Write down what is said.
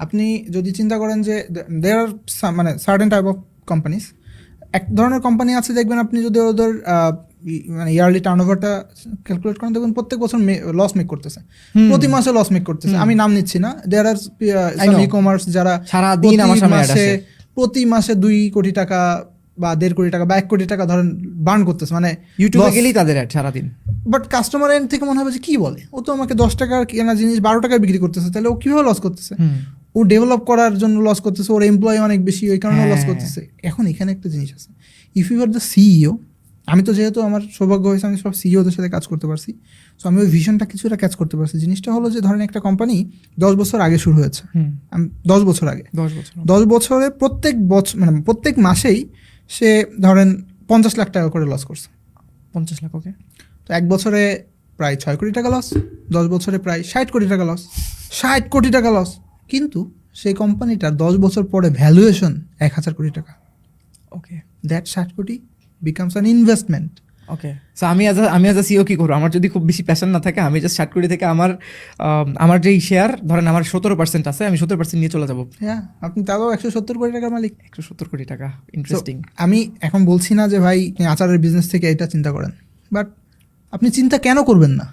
আপনি যদি চিন্তা করেন যে দেয়ার আর মানে সার্টেন টাইপ অফ কোম্পানিজ, এক ধরনের কোম্পানি আছে দেখবেন আপনি যদি ওদের মানে ইয়ারলি টার্নওভারটা ক্যালকুলেট করেন দেখবেন প্রত্যেক বছর লস মেক করতেছে, প্রতি মাসে লস মেক করতেছে। আমি নাম নিচ্ছি না, দেয়ার আর সাম ই কমার্স যারা সারাদিন আমার সামনে অ্যাড আসে, প্রতি মাসে 2 কোটি টাকা বা 1.5 কোটি টাকা বা 1 কোটি টাকা ধরেন বার্ন করতেছে, মানে ইউটিউবে গেলেই তাদের অ্যাড সারাদিন। বাট কাস্টমার এন্ড থেকে মনে হবে যে কি বলে, ও তো আমাকে 10 টাকার কেনা জিনিস 12 টাকায় বিক্রি করতেছে, তাহলে ও কিভাবে লস করতেছে? ও ডেভেলপ করার জন্য লস করতেছে, ওর এমপ্লয়ি অনেক বেশি, ওই কারণে লস করতেছে। এখন এখানে একটা জিনিস আছে, if you are the CEO, আমি তো যেহেতু আমার সৌভাগ্য হয়েছে আমি সব সিইওদের সাথে কাজ করতে পারছি, সো আমি ওই ভিশনটা কিছুটা ক্যাচ করতে পারছি। জিনিসটা হলো যে ধরেন একটা কোম্পানি 10 বছর আগে শুরু হয়েছে, 10 বছর আগে, 10 বছরে প্রত্যেক বছর মানে প্রত্যেক মাসেই সে ধরেন 50 লাখ টাকা করে লস করছে। 50 লাখ, ওকে। তো 1 বছরে প্রায় 6 কোটি টাকা লস, 10 বছরে প্রায় 60 কোটি টাকা লস, 60 কোটি টাকা লস। কিন্তু সেই কোম্পানিটার 10 বছর পরে ভ্যালুয়েশন 1000 কোটি টাকা। ওকে, দ্যাট 60 কোটি becomes an investment. Okay, so আমি অ্যাজ আ সিও কি করবো? আমার যদি খুব বেশি প্যাশন না থাকে, আমি জাস্ট 60 কোটি থেকে আমার যেই শেয়ার ধরেন আমার 17% আছে, আমি 17% নিয়ে চলে যাবো। হ্যাঁ, আপনি তাও 170 কোটি টাকার মালিক। 170 কোটি টাকা, ইন্টারেস্টিং। আমি এখন বলছি না যে ভাই আচারের বিজনেস থেকে এটা চিন্তা করেন, বাট আপনি চিন্তা কেন করবেন না?